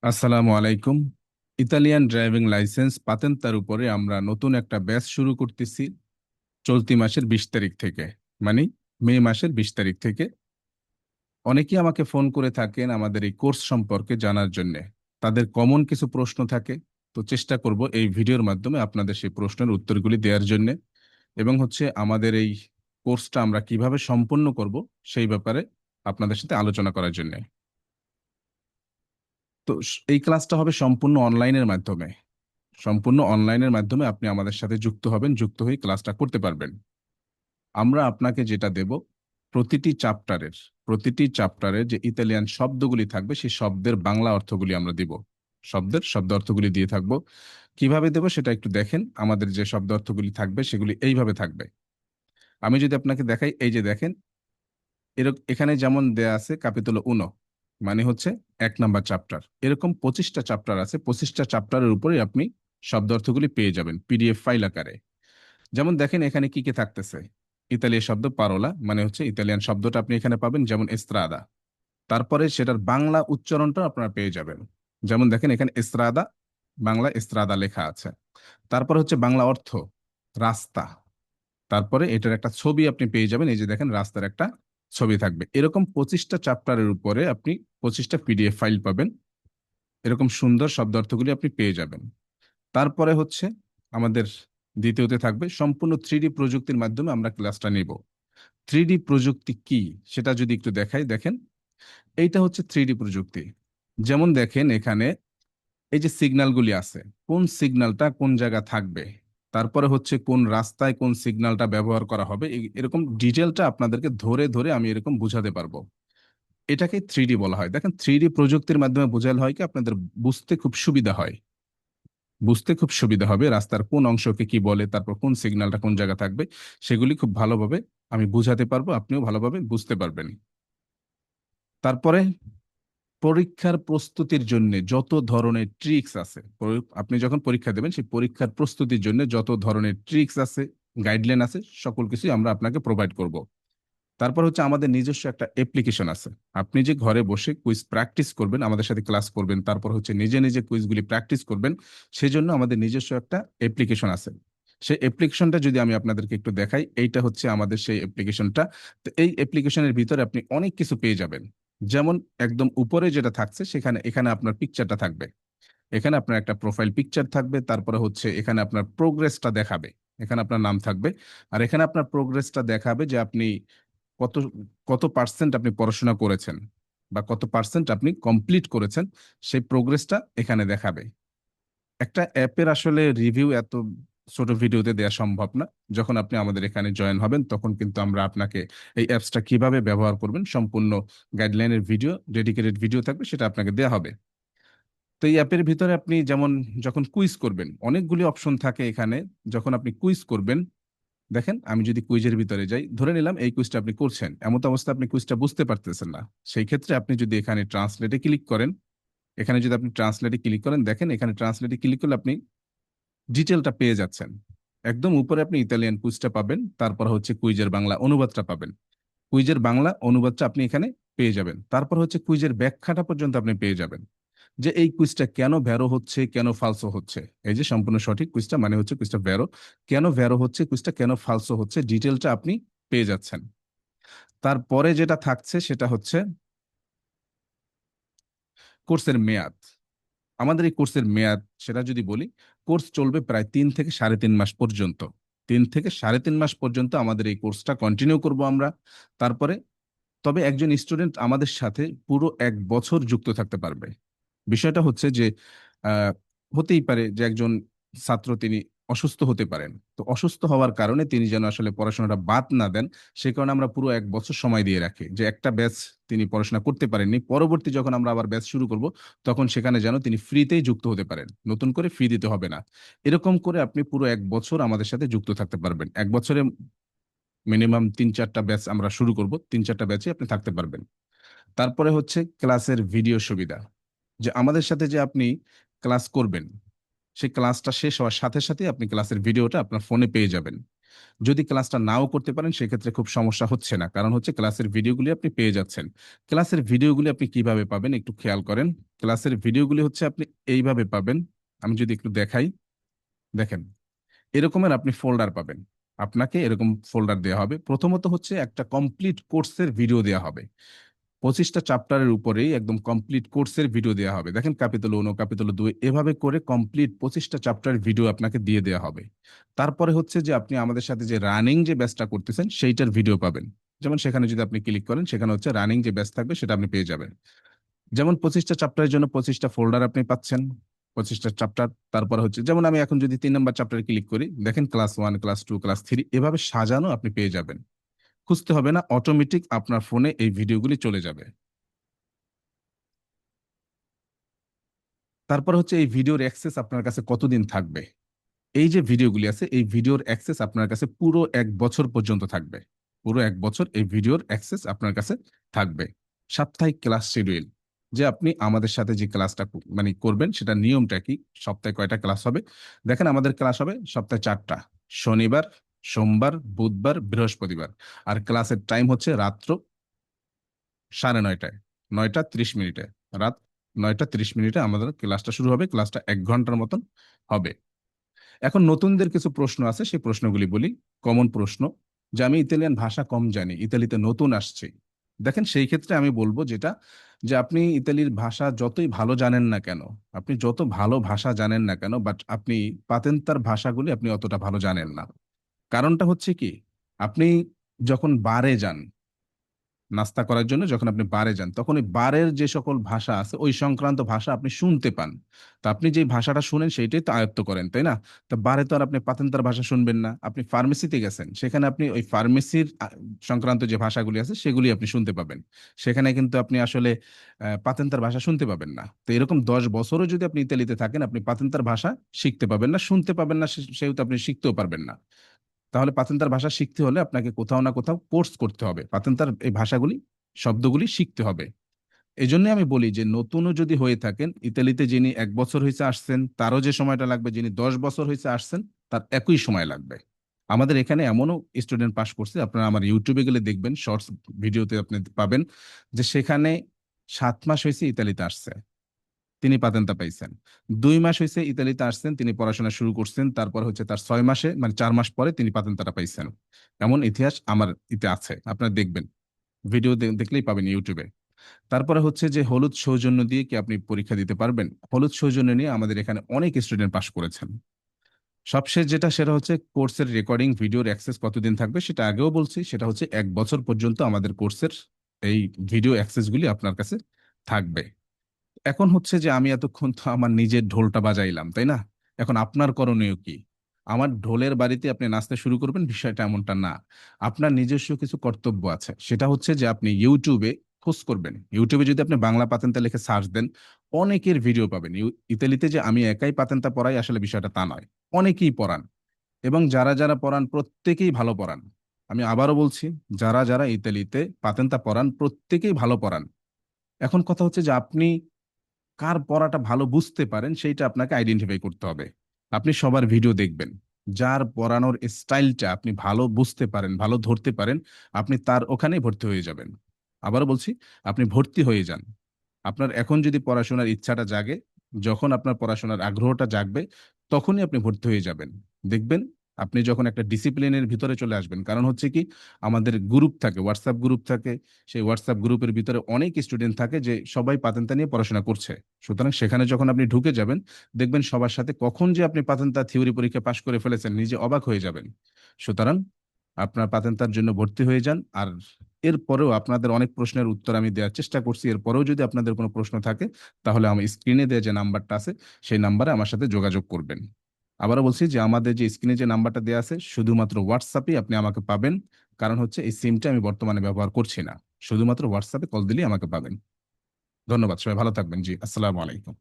আসসালামু আলাইকুম। Italian driving licence পাতেন্তার উপরে আমরা নতুন একটা ব্যাচ শুরু করতেছি চলতি মাসের 20 তারিখ থেকে, মানে মে মাসের 20 তারিখ থেকে। অনেকেই আমাকে ফোন করে থাকেন আমাদের এই কোর্স সম্পর্কে জানার জন্য। তাদের কমন কিছু প্রশ্ন থাকে, তো চেষ্টা করব এই ভিডিওর মাধ্যমে আপনাদের সেই প্রশ্নের উত্তরগুলি দেওয়ার জন্য, এবং আমাদের এই কোর্সটা আমরা কিভাবে সম্পন্ন করব সেই ব্যাপারে আপনাদের সাথে আলোচনা করার জন্য। তো এই ক্লাসটা হবে সম্পূর্ণ অনলাইনের মাধ্যমে আপনি আমাদের সাথে যুক্ত হবেন, যুক্ত হয়ে ক্লাসটা করতে পারবেন। আমরা আপনাকে যেটা দেব, প্রতিটি চ্যাপ্টারের প্রতিটি চ্যাপ্টারে যে ইতালিয়ান শব্দগুলি থাকবে সেই শব্দের বাংলা অর্থগুলি আমরা দিব। শব্দ অর্থগুলি দিয়ে থাকবো। কিভাবে দেব সেটা একটু দেখেন। আমাদের যে শব্দ অর্থগুলি থাকবে সেগুলি এইভাবে থাকবে। আমি যদি আপনাকে দেখাই, এই যে দেখেন, এখানে যেমন দেয়া আছে ক্যাপিটোলো উনো, মানে হচ্ছে 1 নাম্বার চ্যাপ্টার। এরকম 25টা চ্যাপ্টার আছে, 25টা চ্যাপ্টারের উপরে আপনি শব্দ অর্থগুলি পেয়ে যাবেন পিডিএফ ফাইল আকারে। যেমন দেখেন এখানে কি কি থাকতেছে। ইতালীয় শব্দ পারোলা, মানে হচ্ছে ইতালিয়ান শব্দটা আপনি এখানে পাবেন, যেমন এস্ত্রাদা। তারপরে সেটার বাংলা উচ্চারণটা আপনারা পেয়ে যাবেন। যেমন দেখেন এখানে এস্ত্রাদা, বাংলা এস্ত্রাদা লেখা আছে। তারপর হচ্ছে বাংলা অর্থ রাস্তা। তারপরে এটার একটা ছবি আপনি পেয়ে যাবেন, এই যে দেখেন রাস্তার একটা ছবি থাকবে। এরকম 25টা চ্যাপ্টারের উপরে আপনি 25টা পিডিএফ ফাইল পাবেন। এরকম সুন্দর শব্দার্থগুলি আপনি পেয়ে যাবেন। তারপরে আমাদের দ্বিতীয়তে থাকবে সম্পূর্ণ 3D প্রযুক্তির মাধ্যমে আমরা ক্লাসটা নিব। 3D প্রযুক্তি কি সেটা যদি একটু দেখাই, দেখেন এইটা হচ্ছে 3D প্রযুক্তি। যেমন দেখেন এখানে এই যে সিগন্যালগুলি আছে, কোন সিগন্যালটা কোন জায়গা থাকবে, তারপরে কোন রাস্তায় কোন সিগন্যালটা ব্যবহার করা হবে, এরকম ডিটেলটা আপনাদেরকে ধরে ধরে আমি এরকম বুঝাতে পারবো। এটাকে 3D বলা হয়। দেখেন 3D প্রযুক্তির মাধ্যমে বোঝালে হয় কি আপনাদের বুঝতে খুব সুবিধা হয়, বুঝতে খুব সুবিধা হবে রাস্তার কোন অংশকে কি বলে, তারপর কোন সিগন্যালটা কোন জায়গা থাকবে, সেগুলি খুব ভালোভাবে আমি বুঝাতে পারবো, আপনিও ভালোভাবে বুঝতে পারবেন। তারপরে পরীক্ষার প্রস্তুতির জন্য যত ধরনের ট্রিক্স আছে, আপনি যখন পরীক্ষা দেবেন সেই পরীক্ষার প্রস্তুতির জন্য যত ধরনের ট্রিক্স আছে, গাইডলাইন আছে, সকল কিছুই আমরা আপনাকে প্রোভাইড করব। তারপর আমাদের নিজস্ব একটা অ্যাপ্লিকেশন আছে। আপনি যে ঘরে বসে কুইজ প্র্যাকটিস করবেন, আমাদের সাথে ক্লাস করবেন, তারপর নিজে নিজে কুইজগুলি প্র্যাকটিস করবেন, সেজন্য আমাদের নিজস্ব একটা অ্যাপ্লিকেশন আছে। সেই অ্যাপ্লিকেশনটা যদি আমি আপনাদেরকে একটু দেখাই, এইটা হচ্ছে আমাদের সেই অ্যাপ্লিকেশনটা। তো এই অ্যাপ্লিকেশনের ভিতরে আপনি অনেক কিছু পেয়ে যাবেন। যেমন একদম উপরে যেটা থাকছে সেখানে এখানে আপনার পিকচারটা থাকবে। এখানে আপনার একটা প্রোফাইল পিকচার থাকবে, তারপরে এখানে আপনার প্রোগ্রেসটা দেখাবে। এখানে আপনার নাম থাকবে, আর এখানে আপনার প্রোগ্রেসটা দেখাবে যে আপনি কত কত পার্সেন্ট আপনি পড়াশোনা করেছেন বা কত পার্সেন্ট আপনি কমপ্লিট করেছেন, সেই প্রোগ্রেসটা এখানে দেখাবে। একটা অ্যাপের আসলে রিভিউ এত ছোট ভিডিওতে দেওয়া সম্ভব না। যখন আপনি আমাদের এখানে জয়েন হবেন তখন কিন্তু আমরা আপনাকে এই অ্যাপসটা কিভাবে ব্যবহার করবেন সম্পূর্ণ গাইডলাইনের ভিডিও, ডেডিকেটেড ভিডিও থাকবে, সেটা আপনাকে দেওয়া হবে। তো এই অ্যাপের ভিতরে আপনি যেমন যখন কুইজ করবেন, অনেকগুলি অপশন থাকে এখানে। যখন আপনি কুইজ করবেন, দেখেন আমি যদি কুইজের ভিতরে যাই, ধরে নিলাম এই কুইজটা আপনি করছেন, এমন অবস্থা আপনি কুইজটা বুঝতে পারতেছেন না, সেই ক্ষেত্রে আপনি যদি এখানে ট্রান্সলেটে ক্লিক করেন, এখানে যদি আপনি ট্রান্সলেটে ক্লিক করেন, দেখেন এখানে ট্রান্সলেটে ক্লিক করলে আপনি ডিটেলটা পেয়ে যাচ্ছেন। একদম উপরে আপনি ইতালিয়ান কুইজটা পাবেন, তারপর কুইজের বাংলা অনুবাদটা পাবেন। কুইজের বাংলা অনুবাদটা আপনি এখানে পেয়ে যাবেন। তারপর কুইজের ব্যাখ্যাটা পর্যন্ত আপনি পেয়ে যাবেন, যে এই কুইজটা কেন ভ্যারো হচ্ছে, কেন ফালসো হচ্ছে। এই যে সম্পূর্ণ সঠিক কুইজটা মানে কুইজটা ভ্যারো, কেন ভ্যারো হচ্ছে কুইজটা, কেন ফালসো হচ্ছে, ডিটেলটা আপনি পেয়ে যাচ্ছেন। তারপরে যেটা থাকছে সেটা হচ্ছে কোর্সের মেয়াদ। আমাদের এই কোর্সের মেয়াদ সেটা যদি বলি, কোর্স চলবে প্রায় 3 থেকে 3.5 মাস পর্যন্ত। 3 থেকে 3.5 মাস পর্যন্ত আমাদের এই কোর্সটা কন্টিনিউ করব আমরা। তারপরে তবে একজন স্টুডেন্ট আমাদের সাথে পুরো 1 বছর যুক্ত থাকতে পারবে। বিষয়টা হচ্ছে যে আহ, হতেই পারে যে একজন ছাত্র তিনি অসুস্থ হতে পারেন, তো অসুস্থ হওয়ার কারণে তিনি যেন আসলে পড়াশোনাটা বাদ না দেন, সে কারণে আমরা পুরো 1 বছর সময় দিয়ে রাখি, যে একটা ব্যাচ তিনি পড়াশোনা করতে পারেননি, পরবর্তী যখন আমরা আবার ব্যাচ শুরু করব তখন সেখানে যেন তিনি ফ্রিতেই যুক্ত হতে পারেন, নতুন করে ফি দিতে হবে না। এরকম করে আপনি পুরো 1 বছর আমাদের সাথে যুক্ত থাকতে পারবেন। 1 বছরে মিনিমাম 3-4টা ব্যাচ আমরা শুরু করব, 3-4টা ব্যাচে আপনি থাকতে পারবেন। তারপরে ক্লাসের ভিডিও সুবিধা, যে আমাদের সাথে যে আপনি ক্লাস করবেন, সেই ক্লাসটা শেষ হওয়ার সাথে সাথে আপনি ক্লাসের ভিডিওটা আপনার ফোনে পেয়ে যাবেন। যদি ক্লাসটা নাও করতে পারেন সেক্ষেত্রে খুব সমস্যা হচ্ছে না, কারণ হচ্ছে ক্লাসের ভিডিওগুলি আপনি পেয়ে যাচ্ছেন। ক্লাসের ভিডিওগুলি আপনি কিভাবে পাবেন একটু খেয়াল করেন। ক্লাসের ভিডিওগুলি হচ্ছে আপনি এইভাবে পাবেন। আমি যদি একটু দেখাই, দেখেন এরকমের আপনি ফোল্ডার পাবেন। আপনাকে এরকম ফোল্ডার দেওয়া হবে। প্রথমত হচ্ছে একটা কমপ্লিট কোর্সের ভিডিও দেওয়া হবে। 25টা চ্যাপ্টারের উপরেই একদম কমপ্লিট কোর্সের ভিডিও দেওয়া হবে। দেখেন ক্যাপিটাল 1 ক্যাপিটাল 2 এভাবে করে কমপ্লিট 25টা চ্যাপ্টারের ভিডিও আপনাকে দিয়ে দেওয়া হবে। তারপরে হচ্ছে যে আপনি আমাদের সাথে যে রানিং যে ব্যাচটা করতেছেন সেইটার ভিডিও পাবেন। যেমন সেখানে যদি আপনি ক্লিক করেন, সেখানে হচ্ছে রানিং যে ব্যাচ থাকবে সেটা আপনি পেয়ে যাবেন। যেমন 25টা চ্যাপ্টারের জন্য 25টা ফোল্ডার আপনি পাচ্ছেন, 25টা চ্যাপ্টার। তারপরে হচ্ছে যেমন আমি এখন যদি 3 নম্বর চ্যাপ্টারে ক্লিক করি, দেখেন ক্লাস 1 ক্লাস 2 ক্লাস 3 এভাবে সাজানো আপনি পেয়ে যাবেন। খুঁজতে হবে না, অটোমেটিক আপনার ফোনে এই ভিডিওগুলি চলে যাবে। তারপর হচ্ছে এই ভিডিওর অ্যাক্সেস আপনার কাছে কতদিন থাকবে। এই যে ভিডিওগুলি আছে, এই ভিডিওর অ্যাক্সেস আপনার কাছে পুরো 1 বছর পর্যন্ত থাকবে। পুরো 1 বছর এই ভিডিওর অ্যাক্সেস আপনার কাছে থাকবে। সাপ্তাহিক ক্লাস শিডিউল, যে আপনি আমাদের সাথে যে ক্লাসটা মানে করবেন সেটা নিয়মটা কি, সপ্তাহে কয়টা ক্লাস হবে। দেখেন আমাদের ক্লাস হবে সপ্তাহে 4টা, শনিবার, সোমবার, বুধবার, বৃহস্পতিবার। আর ক্লাসের টাইম হচ্ছে রাত্র 9:30, 9:30। রাত 9:30 আমাদের ক্লাসটা শুরু হবে। ক্লাসটা 1 ঘন্টার মতন হবে। এখন নতুনদের কিছু প্রশ্ন আছে, সেই প্রশ্নগুলি বলি। কমন প্রশ্ন, যে আমি ইতালিয়ান ভাষা কম জানি, ইতালিতে নতুন আসছে। দেখেন সেই ক্ষেত্রে আমি বলবো যেটা, যে আপনি ইতালির ভাষা যতই ভালো জানেন না কেন, আপনি যত ভালো ভাষা জানেন না কেন, বাট আপনি পাতেন্তার ভাষাগুলি আপনি অতটা ভালো জানেন না। কারণটা হচ্ছে কি, আপনি যখন বারে যান নাস্তা করার জন্য, যখন আপনি বারে যান তখন ওই বারের যে সকল ভাষা আছে ওই সংক্রান্ত ভাষা আপনি শুনতে পান। তো আপনি যে ভাষাটা শুনেন সেইটাই তো আয়ত্ত করেন, তাই না? তো বারে তো আর আপনি পাতেন্তার ভাষা শুনবেন না। আপনি ফার্মেসিতে গেছেন, সেখানে আপনি ওই ফার্মেসির সংক্রান্ত যে ভাষাগুলি আছে সেগুলি আপনি শুনতে পাবেন। সেখানে কিন্তু আপনি আসলে পাতেন্তার ভাষা শুনতে পাবেন না। তো এরকম 10 বছরও যদি আপনি ইতালিতে থাকেন, আপনি পাতেন্তার ভাষা শিখতে পাবেন না, শুনতে পাবেন না, সেহেতু আপনি শিখতেও পারবেন না। তাহলে পাতেন্তার ভাষা শিখতে হলে আপনাকে কোথাও না কোথাও কোর্স করতে হবে, পাতেন্তার এই ভাষাগুলি শব্দগুলি শিখতে হবে। এই জন্য আমি বলি যে নতুনও যদি হয়ে থাকেন, ইতালিতে যিনি 1 বছর হয়েছে আসছেন তারও যে সময়টা লাগবে, যিনি 10 বছর হয়েছে আসছেন তার একই সময় লাগবে। আমাদের এখানে এমনও স্টুডেন্ট পাশ করছে, আপনারা আমার ইউটিউবে গেলে দেখবেন, শর্টস ভিডিওতে আপনি পাবেন, যে সেখানে 7 মাস হয়েছে ইতালিতে আসছে, তিনি পাতেন্তা পাইছেন। 2 মাস হয়েছে ইতালিতে আসছেন, তিনি পড়াশোনা শুরু করছেন, তারপর হচ্ছে তার 6 মাসে মানে 4 মাস পরে তিনি পাতেন্তাটা পাইছেন। এমন ইতিহাস আমার ইতে আছে, আপনারা দেখবেন, ভিডিও দেখলেই পাবেন ইউটিউবে। তারপরে হচ্ছে যে হলুদ সৌজন্য দিয়ে কি আপনি পরীক্ষা দিতে পারবেন। হলুদ সৌজন্য নিয়ে আমাদের এখানে অনেক স্টুডেন্ট পাশ করেছেন। সবশেষ যেটা, সেটা হচ্ছে কোর্সের রেকর্ডিং ভিডিওর অ্যাক্সেস কতদিন থাকবে, সেটা আগেও বলছি, সেটা হচ্ছে 1 বছর পর্যন্ত আমাদের কোর্সের এই ভিডিও অ্যাক্সেসগুলি আপনার কাছে থাকবে। এখন হচ্ছে যে আমি এতক্ষণ তো আমার নিজের ঢোলটা বাজাইলাম, তাই না? এখন আপনার করণীয় কি? আমার ঢোলের বাড়িতে আপনি নাচতে শুরু করবেন বিষয়টা এমনটা না। আপনার নিজস্ব কিছু কর্তব্য আছে, সেটা হচ্ছে যে আপনি ইউটিউবে খোঁজ করবেন। ইউটিউবে যদি আপনি বাংলা পাতেন্তা লিখে সার্চ দেন, অনেকের ভিডিও পাবেন। ইতালিতে যে আমি একাই পাতেন্তা পড়াই আসলে বিষয়টা তা নয়, অনেকেই পড়ান। এবং যারা যারা পড়ান প্রত্যেকেই ভালো পড়ান। আমি আবারও বলছি, যারা যারা ইতালিতে পাতেন্তা পড়ান প্রত্যেকেই ভালো পড়ান। এখন কথা হচ্ছে যে আপনি কার পড়াটা ভালো বুঝতে পারেন সেইটা আপনাকে আইডেন্টিফাই করতে হবে। আপনি সবার ভিডিও দেখবেন, যার পড়ানোর স্টাইলটা আপনি ভালো বুঝতে পারেন, ভালো ধরতে পারেন, আপনি তার ওখানেই ভর্তি হয়ে যাবেন। আবারও বলছি, আপনি ভর্তি হয়ে যান। আপনার এখন যদি পড়াশোনার ইচ্ছাটা জাগে, যখন আপনার পড়াশোনার আগ্রহটা জাগবে, তখনই আপনি ভর্তি হয়ে যাবেন। দেখবেন আপনি যখন একটা ডিসিপ্লিনের ভিতরে চলে আসবেন, কারণ হচ্ছে কি, আমাদের গ্রুপ থাকে, হোয়াটসঅ্যাপ গ্রুপ থাকে। সেই হোয়াটসঅ্যাপ গ্রুপের ভিতরে অনেক স্টুডেন্ট থাকে যে সবাই পাতেন্তা নিয়ে পড়াশোনা করছে। সুতরাং সেখানে যখন আপনি ঢুকে যাবেন, দেখবেন সবার সাথে কখন যে আপনি পাতেন্তা থিওরি পরীক্ষা পাশ করে ফেলেছেন, নিজে অবাক হয়ে যাবেন। সুতরাং আপনার পাতেন্তার জন্য ভর্তি হয়ে যান। আর এরপরেও আপনাদের অনেক প্রশ্নের উত্তর আমি দেওয়ার চেষ্টা করছি। এরপরেও যদি আপনাদের কোনো প্রশ্ন থাকে, তাহলে আমি স্ক্রিনে দেওয়া যে নাম্বারটা আছে সেই নাম্বারে আমার সাথে যোগাযোগ করবেন। আবারও বলছি যে আমাদের যে স্ক্রিনে যে নাম্বারটা দেওয়া আছে, শুধুমাত্র হোয়াটসঅ্যাপে আপনি আমাকে পাবেন। কারণ হচ্ছে এই সিমটা আমি বর্তমানে ব্যবহার করছি না, শুধুমাত্র হোয়াটসঅ্যাপে কল দিলেই আমাকে পাবেন। ধন্যবাদ, সবাই ভালো থাকবেন। জি, আসসালামু আলাইকুম।